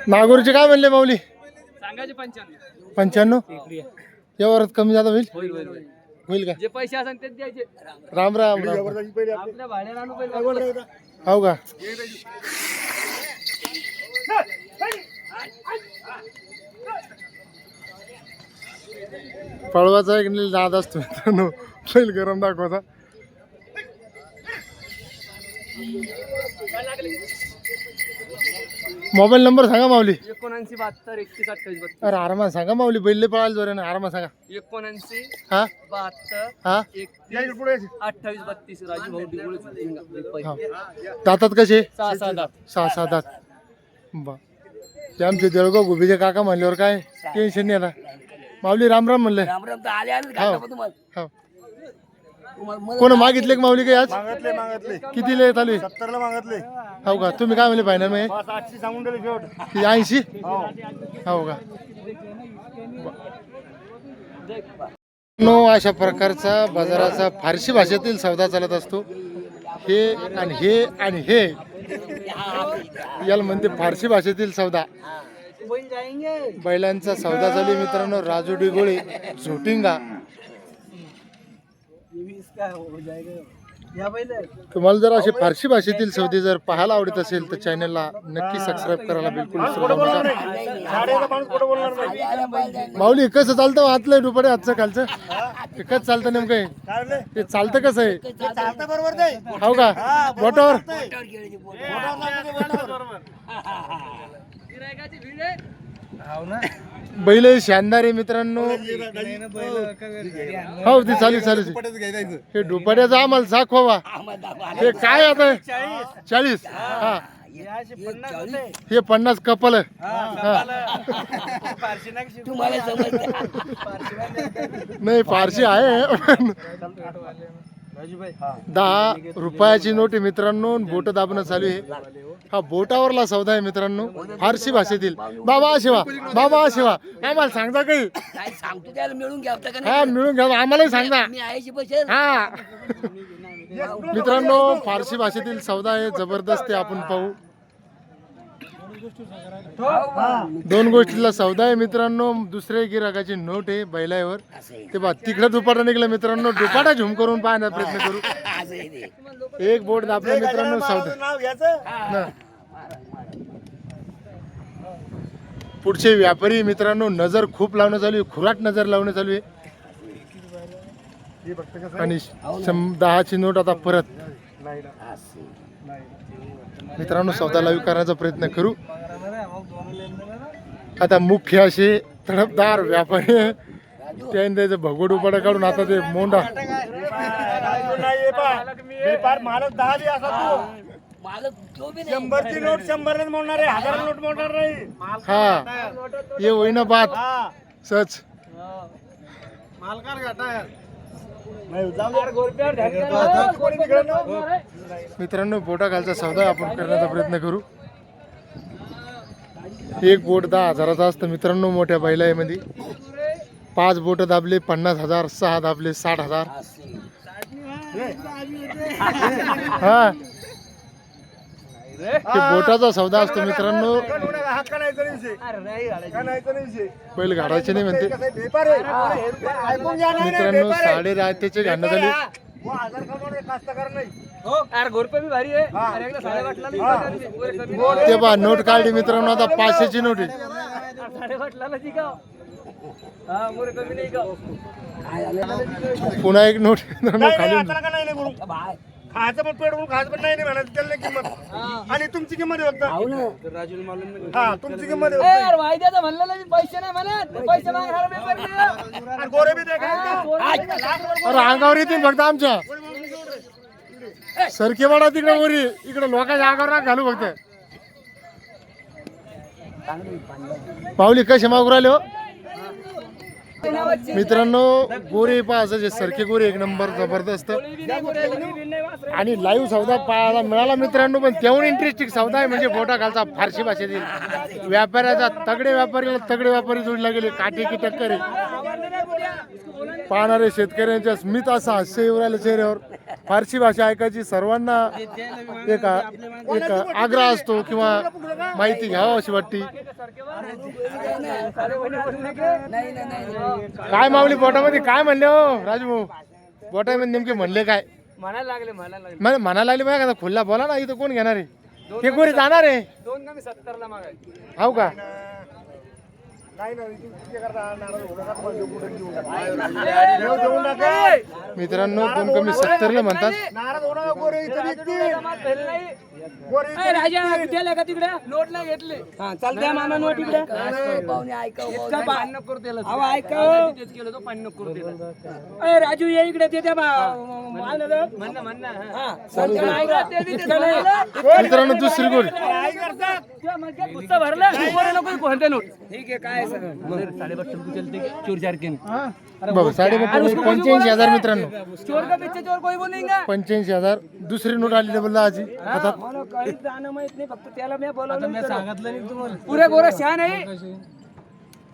नागोरचे काय म्हणले माऊली? सांगायचे 95. 95. या वरात कमी जादा होईल? होईल का? जे पैसे असेल तेच द्यायचे. राम राम राम. आपल्या भाड्याला आणू पहिले. हो का? पळवाचा एक नाद असतो मित्रांनो. बैल गरम दाखवायचा. मोबाईल नंबर सांगा माऊली. 79 72 31 28 32. अरे आरामात सांगा माऊली. बैल पळायला जोराने आरामात सांगा. 79 हा 72 हा 31 28 32. राजू भाऊ डिगोळे. हा. दातात कसे? 6 दात. 6 दात. बा ते आमचे जळगाव गोबीचे काका म्हणल्यावर काय टेन्शन नाही आता. माऊली राम राम म्हणले. हो. कोण मागितले का माऊली काय आज? मागतले किती लय चालू आहे? 70 ला मागतले. हो का? तुम्ही काय म्हणले फायनल मध्ये? 800 सांगून दिले शेवट. 80. हो का? नो अशा प्रकारचा बाजाराचा फारसी भाषेतील सौदा चालत असतो. हे आणि हे आणि हे याला म्हणते फारसी भाषेतील सौदा. बैलांचा सौदा चालू आहे मित्रांनो. राजू डिगोळे झोटिंगा. तुम्हाला जर असे फारसी भाषेतील सौदे जर पाहायला आवडत असेल तर चॅनलला नक्की सबस्क्राईब करायला बिलकुल विसरू नका. माऊली कसं चालतं आतलं दुपारी आजचं खालचं? ते कसं चालतं नेमकं आहे? ते चालतं कसं आहे? चालतं बरोबर नाही. हो का? बोटावर बैल शानदार आहे मित्रांनो. हो ते चालू चालू. हे दुपाऱ्याचं आम्हाला दाखवा. हे काय आता? 40. हा हे 50 कपल. नाही फारशी आहे. 10 रुपयाची नोट आहे मित्रांनो. बोट दाबणं चालू आहे. हा बोटावरला सौदा आहे मित्रांनो फारसी भाषेतील. बाबा शिवा बाबा शिवा आम्हाला सांगता काही? सांगतो त्याला मिळून घ्या. हा मिळून घ्या आम्हालाही सांगता. हा मित्रांनो फारसी भाषेतील सौदा आहे जबरदस्त आहे. आपण पाहू. 2 गोष्टीला सौदा आहे मित्रांनो. दुसऱ्या गिराकाची नोट आहे बैलावर. ते बा तिकडे दुपाटा निघला मित्रांनो. दुपाटा झुम करून पाहण्याचा प्रयत्न करू. एक बोट दाबला मित्रांनो सौदा. नाव घ्यायचं. पुढचे व्यापारी मित्रांनो नजर खूप लावणं चालू आहे. खुराट नजर लावणं चालू आहे. आणि 10ची नोट आता परत. मित्रांनो सौदा लाईव्ह करण्याचा प्रयत्न करू. आता मुख्य असे तडफदार व्यापारी त्याने त्याचं भगोड उपाडा काढून आता ते मोंडा. मालक 10 बी असा तू 100ची नोट 100 मोडणार आहे. 1000 नोट मोडणार नाही. हा ये होईना बात सच. मित्रांनो बोटा खालचा सौदा आपण करण्याचा प्रयत्न करू. एक बोट 10,000चा असतं मित्रांनो मोठ्या बैलामध्ये. 5 बोट दाबले 50,000. 6 दाबले 60,000. हा हे बोटाचा सौदा असतो मित्रांनो. बैल घाडायचे नाही म्हणते मित्रांनो. 10:30 घालण्यात आली. ते बा नोट काढली मित्रांनो. आता 500ची नोट आहे. पुन्हा एक नोट मित्रांनो खाली. खायचं पण पेट खायचं पण नाही म्हणत त्याला किंमत. आणि तुमची किंमत आहे फक्त. हा तुमची किंमत आहे. वायद्याचं म्हणलं मी पैसे नाही म्हणत. पैसे मागणार गोरे बी देखा. अरे अंगावर येतील फक्त आमच्या. सरकेवाडा तिकडे वरी इकडे लोकांच्या अंगावर घालू फक्त. पावली कसे मागू राहिले हो मित्रांनो. गोरे पाहायचं जे सरके गोरे एक नंबर जबरदस्त. आणि लाईव्ह सौदा पाहायला मिळाला मित्रांनो. पण तेवढं इंटरेस्टिंग सौदा आहे म्हणजे बोटा खालचा फारसी भाषेतील व्यापाऱ्याचा. तगडे व्यापारीला तगडे व्यापारी जोडला गेले. काठी की टक्कर पाहणारे शेतकऱ्यांच्या स्मित असा हास्य येऊ राहिलं चेहऱ्यावर. फारसी भाषा ऐकायची सर्वांना एक आग्रह असतो किंवा माहिती घ्यावं अशी वाटते. काय माऊली बोटामध्ये काय म्हणले हो राजभाऊ? बोटामध्ये नेमके म्हणले काय? म्हणायला लागले म्हणायला लागले माहिती का? खुल्ला बोला ना, इथं कोण घेणार आहे? ते कोणी जाणार आहे? 2 कमी 70 ला मागायचे. हो का? नाही ना, इथे करता नाराज होऊ नका, तुम्हाला देऊ कुठं देऊ नका. देऊ नका. मित्रांनो 2 कमी 70 ला म्हणतात. नाराज होऊ नका, गोरे इथे विकतील. गोरे इथे राजा गेले का तिकडे नोट नाही घेतले. चाल द्या मामा नोट इकडे. पाहुणे ऐकावं इतका पान करू त्याला. अहो ऐकाव तेच केलं तो पान करू त्याला. अरे राजू ये इकडे ते त्या म्हणणं हा सगळं ऐका ते इतकं नाही. मित्रांनो दुसरी गोरी काय करतात? त्या मग गुस्सा भरला गोरे नको कोणते नोट. ठीक आहे काय सगळं 5.5 चलते चोर चार के बघा 85,000 मित्रांनो. चोर का पीछे चोर कोई बोलेगा. 85,000 दुसरी नोट आली डबल आजी हातात. मला काही जाणं माहित नाही, फक्त त्याला मी बोलावलं. मी सांगितलं नाही तुम्हाला. पुरे गोरा शहाण आहे.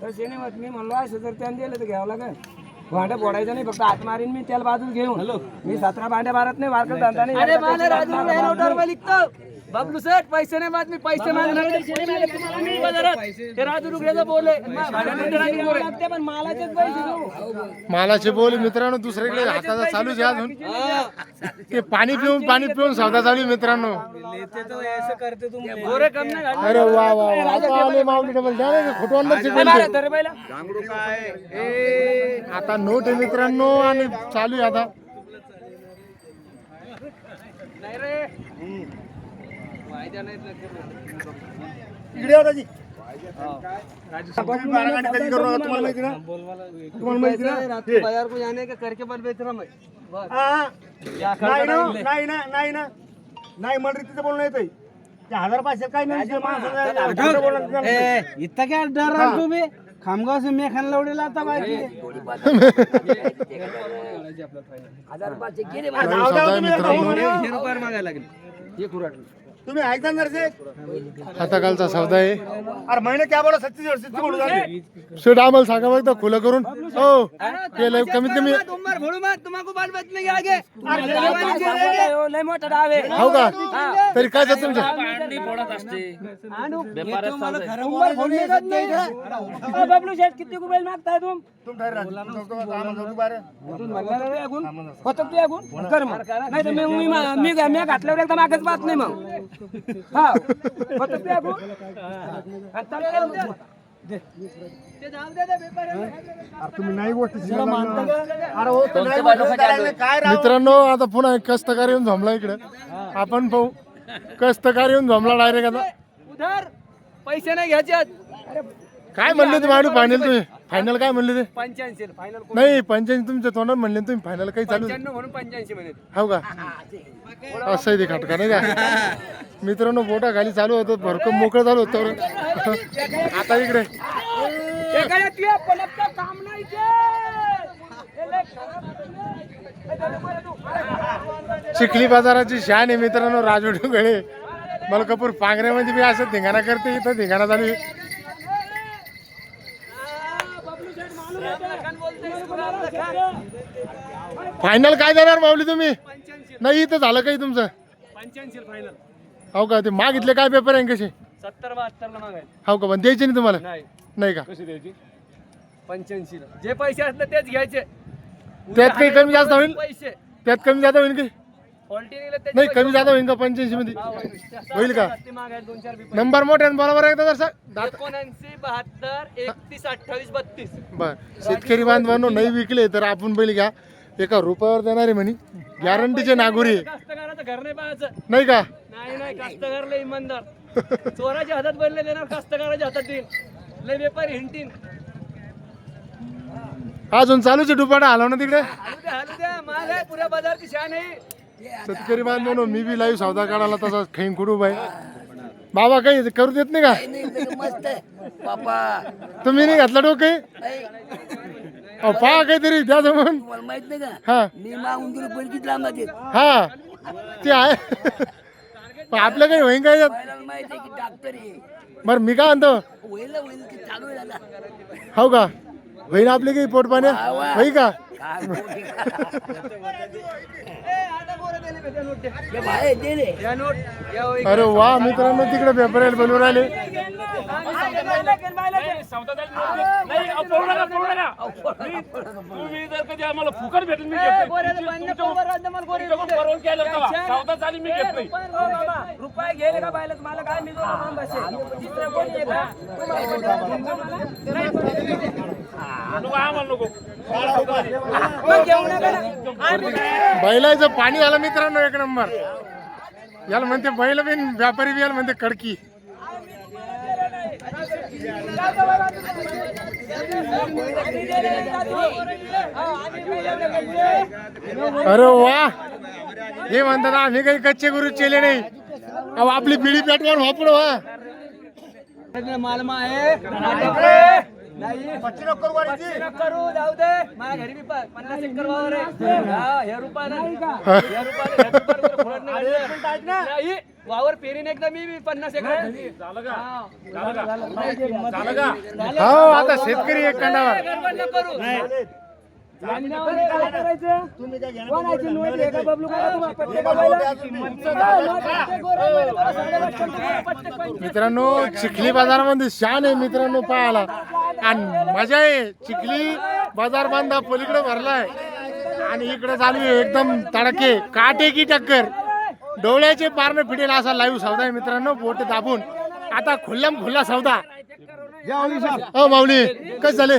तसे नाही मग मी म्हणलो असं जर त्याने दिलं तर घ्यावं लागेल. भांडं फोडायचं नाही, फक्त हात मारीन मी त्याला बाजूला घेऊन. मी 17 भांड्या मारत नाही, वारकत धंदा नाही. अरे मला राजू नोटवर लिखतो बाबलू सेठ पैसे नाही मागत, मी पैसे मागणार नाही बाजारात. ते राजू रुगड्याचा बोले लागते पण मालाचेच पैसे देऊ. मालाचे बोल मित्रांनो. दुसरीकडे हाताचा चालूच आहे अजून. ते पाणी पिऊन सौदा चालू आहे मित्रांनो. गोरे कम नाही घालणार. अरे वा वा वा. आता आले माऊली डबल द्या ना, खोटं अंदाज बोलते. तर पहिला आता नोट आहे मित्रांनो आणि चालू आहे आता. नाही रे फायदा नाही. इकडे या दाजी. तुम्ही बारागाडी कधी करू नका, तुम्हाला माहिती ना? तुम्हाला माहिती ना? हे. बाजार को जाने का करके बल बेच रहा मैं. हा. नाही ना, नाही ना, नाही ना. नाही मला तिचं बोलणं येतंय. ते 1,000-500 काय नाही विषय, माणसाचं बोलणं तिचं. इतना क्या डर रहा है तुम्ही? खामगाव से मैं खान लवडे लाता बाकी 1,500 गेले जाऊ द्या सौदा तुम्ही मित्रांनो. रुपये मागायला लागेल. हे कुराट तुम्ही ऐकता ना जरासे? हाताखालचा सौदा आहे. अरे महिने क्या बोला, सच्ची बोलू झाली. शेट आम्हाला सांगा बघ खुलं करून. हो केलं कमीत कमी. उमर भोळू मत तुम्हाला बाल बचने के आगे लय मोठा डाव आहे. हो का? तरी काय जात तुमच्या? बबलू शेठ किती कुबेल मागताय तुम? तुम ठहर राज. आम्हाला जाऊ दे बाहेर. होतं तू यागून कर मग. नाही तर मी घातल्यावर एकदा मागच पाहत नाही मग. हा होतं तू यागून. तुम्ही नाही गोष्ट अरे हो तर नाही गोष्ट करायला काय राव. मित्रांनो आता पुन्हा एक कष्टकार येऊन झोमला इकडे. आपण पाहू. कष्टकार येऊन झोमला डायरेक्ट आता. उधार पैसे नाही घ्यायचे. काय म्हणले ते माडू फायनल तुम्ही? फायनल काय म्हणले ते? 85 फायनल नाही 85 तुमच्या तोंडात म्हणले तुम्ही. फायनल काही चालू 95 म्हणून 85 म्हणे. हो का? असं आहे ते खटका नाही का? मित्रांनो बोटा खाली चालू होतं, भरकम मोकळं चालू होतं. आता इकडे एखाद्या तुझ्या पलकचं काम नाही ते. हे लय खराब. चिखली बाजाराची शान आहे मित्रांनो राजू ढोकळे. मलकापूर पांगऱ्यामध्ये बी असं धिंगाणा करते. इथं धिंगाणा चालू आहे. फायनल काय देणार माऊली तुम्ही? नाही इथं झालं काही तुमचं? 85 फायनल. हो का? ते मागितले काय पेपर आहे कसे? 70-72 ला मागाय. हो का? पण द्यायचे नाही तुम्हाला? नाही नाही का? कशी द्यायची? 85 ला जे पैसे असले तेच घ्यायचे. त्यात काही कमी जास्त होईल? पैसे त्यात कमी जास्त होईल की? क्वालिटी निघले त्याचे नाही पैसे कमी जास्त होईल का 85 मध्ये? होईल का? ते मागाय 2-4 पेपर. नंबर मोठे बरोबर आहे एकदा जर 79 72 31 28 32. बर शेतकरी बांधवांनो नाही विकले तर आपण बैल घ्या. एका रुपयावर देणार आहे म्हणे. गॅरंटीचे नागोरी आहे. कास्तकाराचं घर नाही पाहायचं. नाही का? नाही कास्तकार लय इमानदार. चोराच्या हातात बनले देणार, कास्तकाराच्या हातात देईल. लय व्यापारी हिंटीन. अजून चालूच आहे दुपाटा हलव ना तिकडे. हालू द्या माल आहे, पुऱ्या बाजारची शान आहे. शेतकरी बांधवांनो मी बी लाईव्ह सौदा काढायला तसा खैन खुडूब आहे. बाबा काही करू देत नाही का? नाही मस्त आहे बापा. तुम्ही नाही घातला डोके? अहो पहा काहीतरी द्या जमून. तुम्हाला माहित नाही का? हा मी मागून गेलो पण किती लांब देत. हा ते आहे. पण आपलं काही होईन काय? पहिला माहित आहे की डॉक्टर आहे. बरं मी काय म्हणतो होईल की चालू आहे दादा. हो का? होईन आपले काही पोट पाण्या होई का? अरे वा मित्रांनो, तिकडे व्यापारी बोलून राहिले. तुम्ही जर कधी आम्हाला फुकट भेटल मी घेत नाही. परवानगी केलं तेव्हा सौदा झाली मी घेत नाही. रुपये गेले का पाहिलं मला काय मी तिसरं कोण आहे का? नको आम्हाला नको. मग घेऊ नका ना. बैलाचं पाणी आलं मित्रांनो एक नंबर. याला म्हणते बैल बिन व्यापारी बी याला म्हणते कडकी. अरे वा, हे म्हणतात आम्ही काही कच्चे गुरु केले नाही. अहो आपली पिढी पेटवर वापरू हा. मालमा आहे नाही पच्चीस करू वारीची. करू जाऊ दे. माझ्या घरी बी 50 एकर वावर आहे. हे रुपया नाही का? हे रुपया नाही. वावर पेरीन एकदा मी 50 एकर झालं का? झालं का? हो आता शेतकरी एक कंडावर. करू तुम्ही काय घेणार? कोणाची नोट आहे का बबलू का तुम्हाला प्रत्येक मित्रांनो चिखली बाजारामध्ये शान आहे मित्रांनो पाहायला. आणि मजा आहे. चिखली बाजार बांधा पलीकडे भरलाय आणि इकडे चालू आहे एकदम तडके काटे की टक्कर. डोळ्याचे पारणं फिटेल असा लाईव्ह सौदा आहे मित्रांनो. बोट दाबून आता खुल्लाम खुल्ला सौदा. हो माऊली कसं झाले?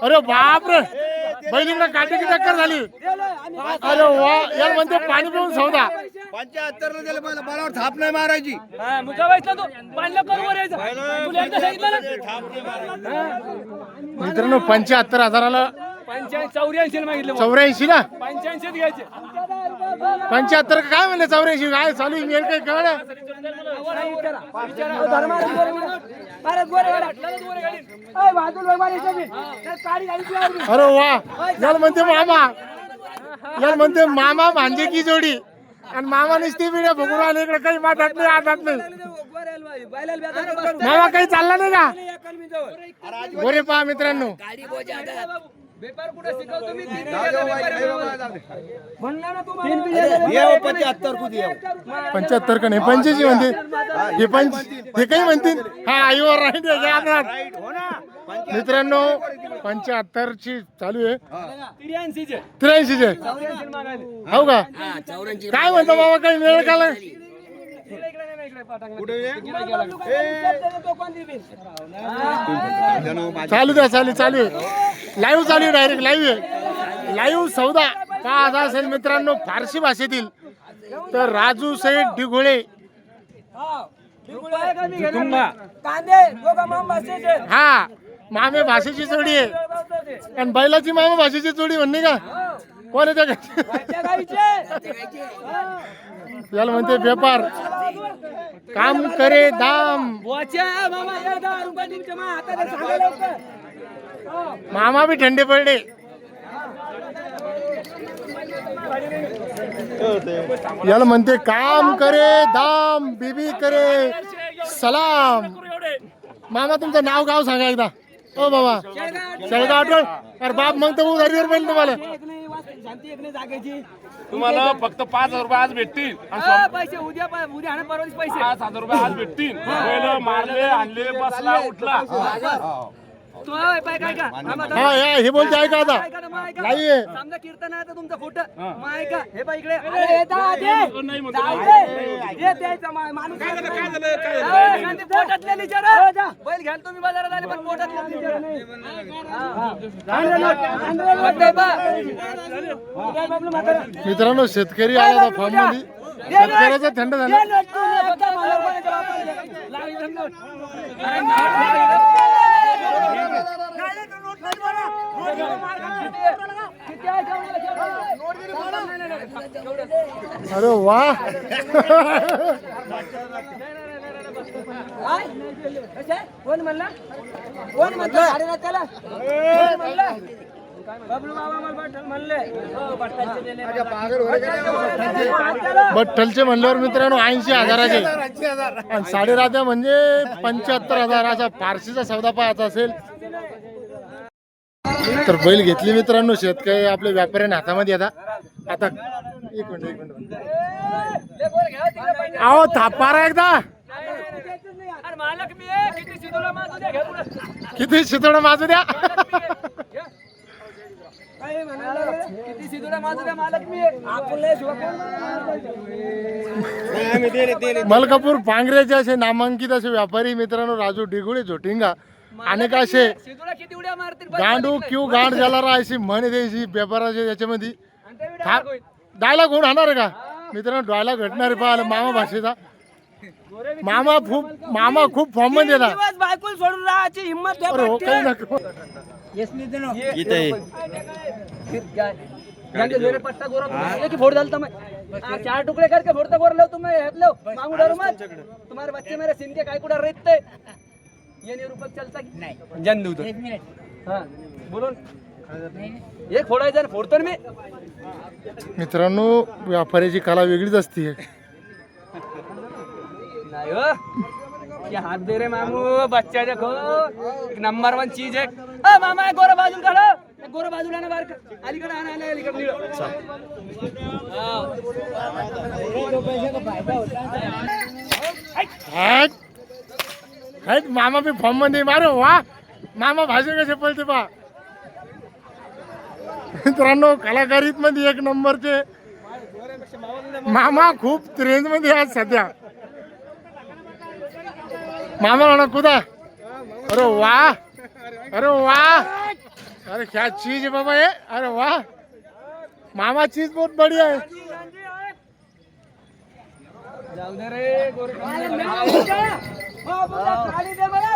अरे बापरे, बैलीकडे काटे की टक्कर झाली. अरे वा, याला म्हणते पाणी पिऊन सौदा. 75 ला दिले मला बरोबर थाप नाही मारायची. मित्रांनो 75,000ला 84 मागितलं 84 ना 85 घ्यायचे 75 काय म्हणले 84 काय चालू आहे? मेल काही कळ अरे वा, याला म्हणते मामा. याला म्हणते मामा भांजे की जोडी. आणि मामा नुसती व्हिडिओ बघून आले इकडे. काही माठात नाही आठात नाही. मामा काही चालला नाही का? गोरे पहा मित्रांनो. व्यापार कुठे शिकवतो मी? 75 का नाही 85 म्हणते. हे हे काही म्हणतील. हा आईवर राहील मित्रांनो. 75 ची चालू आहे. 83 चे हो का? काय म्हणतो बाबा, काही वेळ का नाही? चालू द्या चालू आहे. लाईव्ह चालू आहे. डायरेक्ट लाईव्ह आहे. लाईव्ह सौदा पाहत असेल मित्रांनो फारसी भाषेतील तर राजू सैद ढिगोळे. हा मामे भाषेची जोडी आहे. आणि बैलाची मामा भाषेची जोडी म्हणणे का? कोण आहे याला म्हणते व्यापार काम करे दाम. मामा भी ठंडे पडले. याला म्हणते काम करे दाम बीबी करे सलाम. मामा तुमचं नाव गाव सांगा एकदा. हो बाबा शेळगाव आठवण. अरे बाप मग तर उधारीवर पाहिजे तुम्हाला. तुम्हाला फक्त 5,000 रुपये आज भेटतील. आणि पैसे उद्या आणि परवाच पैसे 5,000 रुपये आज भेटतील. पहिलं मारले आणले बसला उठला. तू काय का हा हे बोलते ऐका आता. नाही आहे. समजा कीर्तन आहे तर तुमचं खोटं मग ऐका. हे बा इकडे नाही म्हणतो. बैल घ्याल तुम्ही बाजारात आले पण पोटातले मित्रांनो शेतकरी आला फॉर्म मध्ये. शेतकऱ्याचा थंड झाला. अरे वा कोण म्हणला? कोण म्हणतो? अरे त्याला बबलू बाबा मला म्हणले बठ्ठलचे म्हणल्यावर मित्रांनो 80,000चे आणि साडेरात्या म्हणजे 75,000 असा फारसीचा सौदा पाहायचा असेल तर बैल घेतली मित्रांनो, शेतकरी आपल्या व्यापाऱ्याने हातामध्ये आता एक मिनिट अहो थापारा एकदा अरे मालक मी आहे, किती शिदोरा माजू द्या, घ्या पुढं. किती शितोडा माझू द्या. काय म्हणाला रे? किती शिदोरा माजू द्या, मालक मी आहे. आपण लय शिवा मलकापूर पांगरेचे असे नामांकित असे व्यापारी मित्रांनो, राजू डिगुळे झोटिंगा अनेक असे शिदोरा किती उड्या मारतील गांडू क्यू गांड ज्याला अशी म्हण द्यायची व्यापाराचे याच्यामध्ये आणि ते व्हिडिओ डायलॉग होऊन राहणार आहे का मित्रांनो? डायलॉग घटणार आहे पाहिलं मामा भाषेचा. मामा खूप फॉर्म मध्ये येतात. दिवस बायकोल सोडून राहायची हिम्मत ठेव अरे हो, बट्टे. काही नको. जाके मेरे पट्टा गोरा तुम्हारे की फोड़ डालता मैं। 4 टुकड़े करके फोड़ता गोरा लो तुम्हें हेड लो मांगू डरो मत। तुम्हारे बच्चे मेरे सिंह के काय कुड़ा रेतते ये नहीं रुपये चलता की नहीं जन दूँ तो 1 मिनट हाँ बोलो एक फोडायचं आणि फोडतो ना मी. मित्रांनो व्यापाऱ्याची कला वेगळीच असते. नहीं हो क्या हाथ दे रहे मामू, बच्चा देखो नंबर 1 चीज है. मामा एक गोरा बाजू काढो, एक गोरा बाजू लाना बार अलीकडे आणा आले अलीकडे हॅट हॅट मामा बी फॉर्म मध्ये मारे वा. मामा भाषे कसे पळते पा मित्रांनो, कलाकारीत मध्ये 1 नंबरचे मामा खूप रेंज मध्ये आज सध्या. मामा म्हणा कुदा. अरे वा अरे वा अरे क्या चीज है बाबा ये. अरे वाह मामा चीज बहुत बढ़िया है. जाऊ दे रे गोरे खाली दे मला.